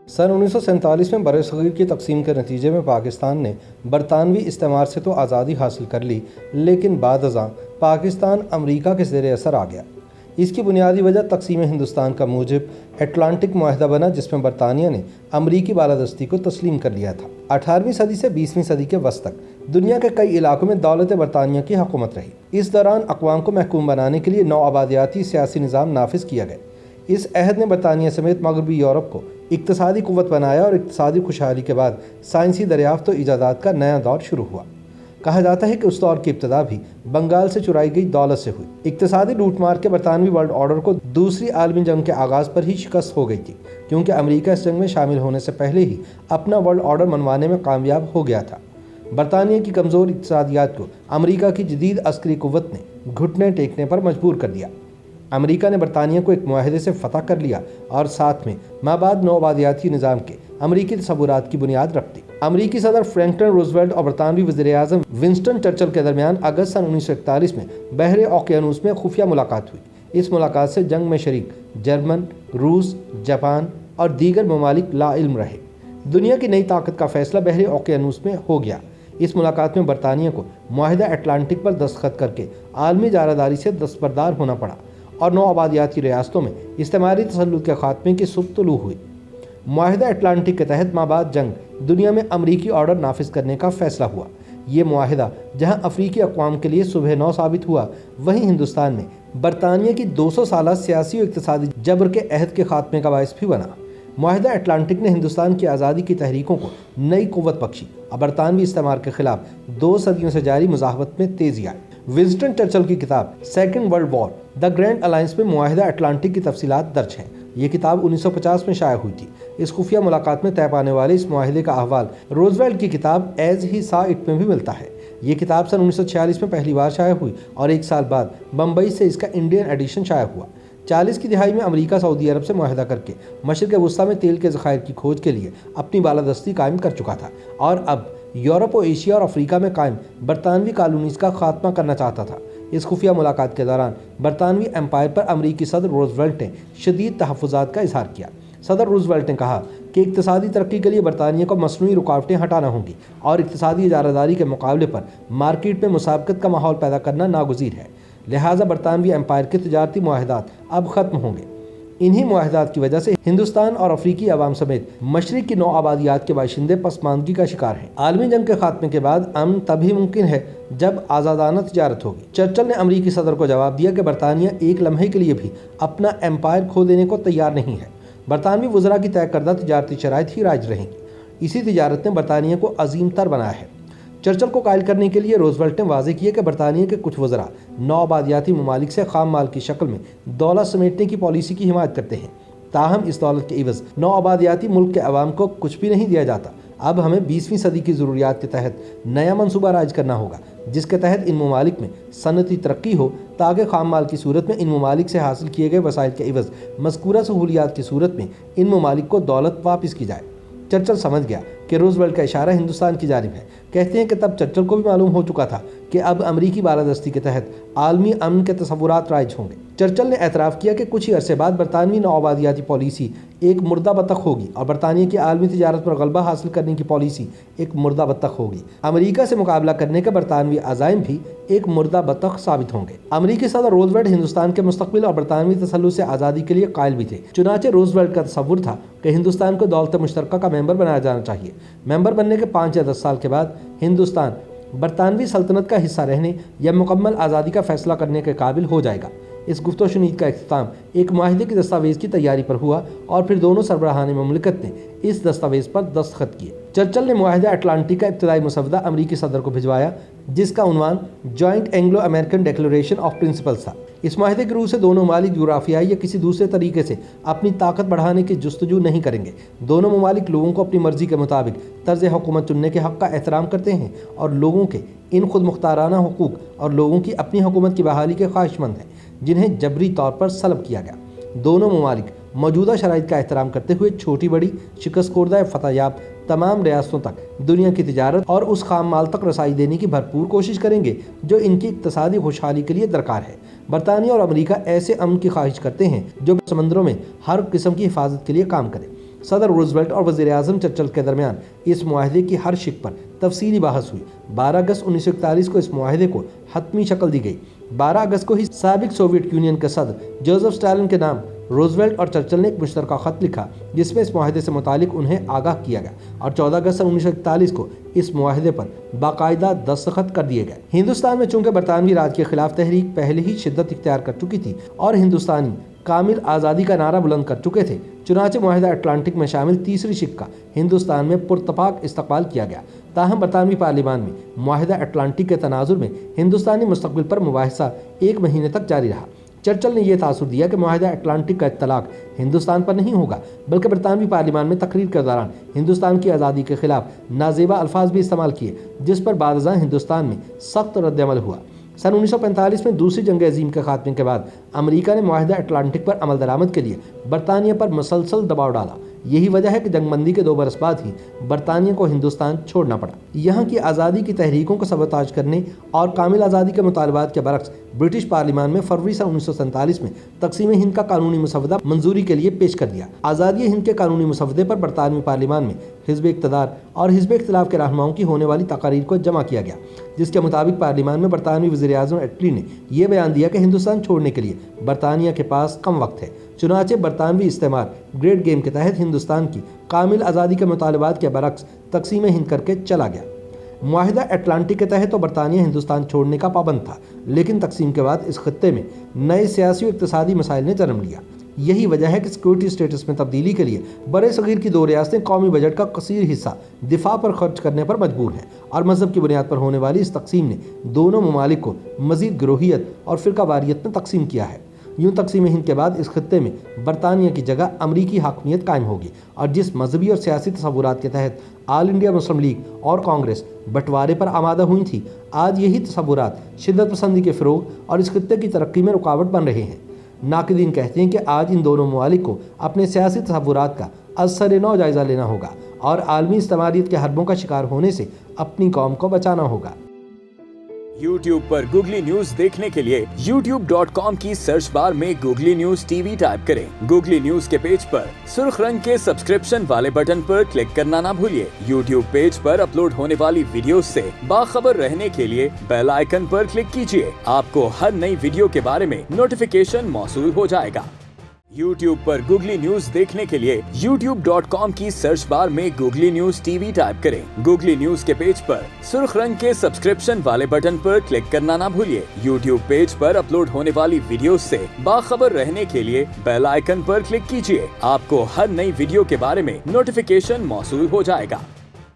सन 1947 में बरसग़ीर की तक़सीम के नतीजे में पाकिस्तान ने बरतानवी इस्तेमार से तो आज़ादी हासिल कर ली, लेकिन बाद-अज़ां पाकिस्तान अमरीका के ज़ेर असर आ गया। इसकी बुनियादी वजह तक़सीम हिंदुस्तान का मूजिब अटलांटिक मुआहदा बना, जिसमें बरतानिया ने अमरीकी बालादस्ती को तस्लीम कर लिया था। 18वीं सदी से 20वीं सदी के वस्त तक दुनिया के कई इलाकों में दौलत बरतानिया की हुकूमत रही। इस दौरान अक़वाम को महकूम बनाने के लिए नौआबादियाती सियासी निज़ाम नाफिज़ किया गया। इस अहद ने बरतानिया समेत मगरबी यूरोप को इक़्तिसादी क़ुव्वत बनाया और इक़्तिसादी खुशहाली के बाद साइंसी दरियाफ़त और इजादात का नया दौर शुरू हुआ। कहा जाता है कि उस दौर की इब्तिदा भी बंगाल से चुराई गई दौलत से हुई। इक़्तिसादी लूटमार के बरतानवी वर्ल्ड ऑर्डर को दूसरी आलमी जंग के आगाज़ पर ही शिकस्त हो गई थी, क्योंकि अमरीका इस जंग में शामिल होने से पहले ही अपना वर्ल्ड ऑर्डर मनवाने में कामयाब हो गया था। बरतानिया की कमज़ोर इक़्तिसादियात को अमरीका की जदीद अस्करी क़ुव्वत ने घुटने टेकने पर मजबूर कर दिया। अमरीका ने बरतानिया को एक मुआहदे से फ़तह कर लिया और साथ में माबाद नौआबादियाती निज़ाम के अमरीकी तसव्वुरात की बुनियाद रख दी। अमरीकी सदर फ्रैंकलिन रूज़वेल्ट और बरतानवी वज़ीर-ए-आज़म विंस्टन चर्चिल के दरमियान अगस्त सन 1941 में बहरे ओकियानूस में खुफिया मुलाकात हुई। इस मुलाकात से जंग में शरीक जर्मन, रूस, जापान और दीगर ममालिक लाइल्म रहे। दुनिया की नई ताकत का फैसला बहरे ओकियानूस में हो गया। इस मुलाकात में बरतानिया को मुआहदा अटलांटिक पर दस्तखत करके आलमी जारादारी से दस्तबरदार होना पड़ा और नौआबादियाती रियासतों में इस्तेमारी तसल्लुत के खात्मे की सुबह तुलू हुई। मुआहदा अटलांटिक के तहत माबाद जंग दुनिया में अमरीकी ऑर्डर नाफिज करने का फैसला हुआ। ये मुआहदा जहां अफ्रीकी अक़वाम के लिए सुबह नौ साबित हुआ, वहीं हिंदुस्तान में बरतानिया की 200 साला सियासी और इक़्तिसादी जबर के अहद के खात्मे का बाइस भी बना। मुआहदा अटलांटिक ने हिंदुस्तान की आज़ादी की तहरीकों को नई क़ुव्वत बख्शी और बरतानवी इस्तेमार के खिलाफ 2 सदियों से जारी मुज़ाहमत में तेज़ी आई। विंस्टन चर्चिल की किताब second world war the grand alliance में मुआहदा अटलांटिक की तफसीलात दर्ज हैं। ये किताब 1950 में शाया हुई थी। इस खुफिया मुलाकात में तय पाने वाले इस मुआहदे का अहवाल रूज़वेल्ट की किताब एज ही सा इट में भी मिलता है। ये किताब सन 1946 में पहली बार शाया हुई और 1 साल बाद बम्बई से इसका इंडियन एडिशन शाया हुआ। 40 की दिहाई में अमरीका सऊदी अरब से मुआहदा करके मशरिक़ वुस्ता में तेल के ज़खायर की खोज के लिए अपनी बालादस्ती कायम कर चुका था और अब यूरोप और एशिया और अफ्रीका में कायम बरतानवी कॉलोनीज़ का खात्मा करना चाहता था। इस खुफिया मुलाकात के दौरान बरतानवी एम्पायर पर अमरीकी सदर रूज़वेल्ट ने शदीद तहफ़्फ़ुज़ात का इज़हार किया। सदर रूज़वेल्ट ने कहा कि इक़्तिसादी तरक्की के लिए बरतानिया को मसनूई रुकावटें हटाना होंगी और इक़्तिसादी इजारादारी के मुकाबले पर मार्केट में मुसाबकत का माहौल पैदा करना नागुज़ीर है। लिहाजा बरतानवी एम्पायर के तिजारती मुआहदात अब ख़त्म होंगे। इन्हीं मुआहदात की वजह से हिंदुस्तान और अफ्रीकी अवाम समेत मशरिक़ की नौआबादियात के बाशिंदे पसमानदगी का शिकार हैं। आलमी जंग के खात्मे के बाद अमन तभी मुमकिन है जब आज़ादाना तिजारत होगी। चर्चिल ने अमरीकी सदर को जवाब दिया कि बरतानिया एक लम्हे के लिए भी अपना एम्पायर खो देने को तैयार नहीं है। बरतानवी वज़रा की तय करदा तिजारती शराइत ही राज रहेंगी। इसी तिजारत ने बरतानिया को अजीम तर बनाया है। चर्चिल को कायल करने के लिए रूज़वेल्ट ने वाज़े किया कि बरतानिया के कुछ वज़रा नौआबादियाती ममालिक से खाम माल की शक्ल में दौलत समेटने की पॉलिसी की हिमायत करते हैं। ताहम इस दौलत के इवज़ नौआबादियाती मुल्क के अवाम को कुछ भी नहीं दिया जाता। अब हमें 20वीं सदी की ज़रूरियात के तहत नया मनसूबा राइज करना होगा, जिसके तहत इन ममालिक में सनती तरक्की हो, ताकि खाम माल की सूरत में इन ममालिक से हासिल किए गए वसाइल के इवज़ मज़कूरा सहूलियात की सूरत में इन ममालिक को दौलत वापस की जाए। चर्चिल समझ गया कि रूज़वेल्ट का इशारा हिंदुस्तान की जानिब है। कहते हैं कि तब चर्चिल को भी मालूम हो चुका था कि अब अमरीकी बालादस्ती के तहत आलमी अमन के तसव्वुरात राइज होंगे। चर्चिल ने एतराफ़ किया कि कुछ ही अरसे बाद बरतानवी नौआबादियाती पॉलिसी एक मुर्दा बतख होगी और बरतानिया की आलमी तिजारत पर गलबा हासिल करने की पॉलिसी एक मुर्दा बतख होगी। अमरीका से मुकाबला करने के बरतानवी अज़ाइम भी एक मुर्दा बतख साबित होंगे। अमरीकी सदर रूज़वेल्ट हिंदुस्तान के मुस्तक़बिल और बरतानवी तसल्लुत से आज़ादी के लिए कायल भी थे। चुनाचे रूज़वेल्ट का तसव्वुर था कि हिंदुस्तान को दौलत मुश्तरका का मेंबर बनाया जाना चाहिए। मेंबर बनने के 5 या 10 साल के बाद हिंदुस्तान बरतानवी सल्तनत का हिस्सा रहने या मुकम्मल आज़ादी का फैसला करने के काबिल हो जाएगा। इस गुफ्तो शुनीद का इख्तिताम एक मुआहदे की दस्तावेज़ की तैयारी पर हुआ और फिर दोनों सरबराहान ममलिकत ने इस दस्तावेज़ पर दस्तखत किए। चर्चिल ने मुआहदा अटलांटिक का इब्तदाई मसवदा अमरीकी सदर को भिजवाया, जिसका उन्वान joint Anglo American declaration of principles था। इस मुआहदे के रूह से दोनों ममालिक जुग्राफियाई या किसी दूसरे तरीके से अपनी ताकत बढ़ाने की जुस्तजू नहीं करेंगे। दोनों ममालिक लोगों को अपनी मर्जी के मुताबिक तर्ज हुकूमत चुनने के हक़ का एहतराम करते हैं और लोगों के इन खुद मुख्ताराना हुकूक और लोगों की अपनी हुकूमत की बहाली के ख्वाहिशमंद हैं, जिन्हें जबरी तौर पर सलब किया गया। दोनों ममालिक मौजूदा शराइत का एहतराम करते हुए छोटी बड़ी शिकस्त खुर्दा फतहयाब तमाम रियासतों तक दुनिया की तिजारत और उस खाम माल तक रसाई देने की भरपूर कोशिश करेंगे जो इनकी इक़्तिसादी खुशहाली के लिए दरकार है। बरतानिया और अमरीका ऐसे अमन की ख्वाहिश करते हैं जो समंदरों में हर किस्म की हिफाजत के लिए काम करे। صدر روزویلٹ اور وزیر اعظم چرچل کے درمیان اس معاہدے کی ہر شق پر تفصیلی بحث ہوئی۔ 12 اگست 1941 کو اس معاہدے کو حتمی شکل دی گئی۔ 12 اگست کو ہی سابق سوویت یونین کے صدر جوزف اسٹالن کے نام روزویلٹ اور چرچل نے ایک مشترکہ خط لکھا جس میں اس معاہدے سے متعلق انہیں آگاہ کیا گیا، اور 14 اگست 1941 کو اس معاہدے پر باقاعدہ دستخط کر دیے گئے۔ ہندوستان میں چونکہ برطانوی راج کے خلاف تحریک پہلے ہی شدت اختیار کر چکی تھی اور ہندوستانی کامل آزادی کا نعرہ بلند کر چکے تھے، چنانچہ معاہدہ اٹلانٹک میں شامل تیسری شق کا ہندوستان میں پرتپاک استقبال کیا گیا۔ تاہم برطانوی پارلیمان میں معاہدہ اٹلانٹک کے تناظر میں ہندوستانی مستقبل پر مباحثہ 1 مہینے تک جاری رہا۔ چرچل نے یہ تاثر دیا کہ معاہدہ اٹلانٹک کا اطلاق ہندوستان پر نہیں ہوگا، بلکہ برطانوی پارلیمان میں تقریر کے دوران ہندوستان کی آزادی کے خلاف نازیبا الفاظ بھی استعمال کیے، جس پر بعد ازاں ہندوستان میں سخت رد عمل ہوا۔ سن 1945 میں دوسری جنگ عظیم کے خاتمے کے بعد امریکہ نے معاہدہ اٹلانٹک پر عمل درآمد کے لیے برطانیہ پر مسلسل دباؤ ڈالا۔ یہی وجہ ہے کہ جنگ بندی کے 2 برس بعد ہی برطانیہ کو ہندوستان چھوڑنا پڑا۔ یہاں کی آزادی کی تحریکوں کو سبوتاژ کرنے اور کامل آزادی کے مطالبات کے برعکس برٹش پارلیمان میں فروری سن 1947 میں تقسیم ہند کا قانونی مسودہ منظوری کے لیے پیش کر دیا۔ آزادی ہند کے قانونی مسودے پر برطانوی پارلیمان میں حزب اقتدار اور حزب اختلاف کے رہنماؤں کی ہونے والی تقاریر کو جمع کیا گیا، جس کے مطابق پارلیمان میں برطانوی وزیر اعظم ایٹلی نے یہ بیان دیا کہ ہندوستان چھوڑنے کے لیے برطانیہ کے پاس کم وقت ہے۔ چنانچہ برطانوی استعمار گریٹ گیم کے تحت ہندوستان کی کامل آزادی کے مطالبات کے برعکس تقسیم ہند کر کے چلا گیا۔ معاہدہ اٹلانٹک کے تحت تو برطانیہ ہندوستان چھوڑنے کا پابند تھا، لیکن تقسیم کے بعد اس خطے میں نئے سیاسی و اقتصادی مسائل نے جنم لیا۔ یہی وجہ ہے کہ سیکورٹی اسٹیٹس میں تبدیلی کے لیے برے صغیر کی 2 ریاستیں قومی بجٹ کا کثیر حصہ دفاع پر خرچ کرنے پر مجبور ہیں، اور مذہب کی بنیاد پر ہونے والی اس تقسیم نے دونوں ممالک کو مزید گروہیت اور فرقہ واریت میں تقسیم کیا ہے۔ یوں تقسیم ہند کے بعد اس خطے میں برطانیہ کی جگہ امریکی حاکمیت قائم ہوگی، اور جس مذہبی اور سیاسی تصورات کے تحت آل انڈیا مسلم لیگ اور کانگریس بٹوارے پر آمادہ ہوئی تھی، آج یہی تصورات شدت پسندی کے فروغ اور اس خطے کی ترقی میں رکاوٹ بن رہے ہیں۔ ناقدین کہتے ہیں کہ آج ان دونوں ممالک کو اپنے سیاسی تصورات کا از سر نو جائزہ لینا ہوگا اور عالمی استعماریت کے حربوں کا شکار ہونے سے اپنی قوم کو بچانا ہوگا۔ YouTube پر گوگلی نیوز دیکھنے کے لیے youtube.com کی سرچ بار میں googly news T V type کریں۔ گوگلی نیوز کے پیج پر سرخ رنگ کے سبسکرپشن والے بٹن پر کلک کرنا نہ بھولیے۔ YouTube پیج پر اپلوڈ ہونے والی ویڈیوز سے باخبر رہنے کے لیے بیل آئیکن پر کلک کیجیے۔ آپ کو ہر نئی ویڈیو کے بارے میں نوٹیفیکیشن موصول ہو جائے گا۔ YouTube پر گوگلی نیوز دیکھنے کے لیے youtube.com کی سرچ بار میں googly news T V type کریں۔ گوگلی نیوز کے پیج پر سرخ رنگ کے سبسکرپشن والے بٹن پر کلک کرنا نہ بھولیے۔ YouTube پیج پر اپلوڈ ہونے والی ویڈیوز سے باخبر رہنے کے لیے بیل آئیکن پر کلک کیجیے۔ آپ کو ہر نئی ویڈیو کے بارے میں نوٹیفیکیشن موصول ہو جائے گا۔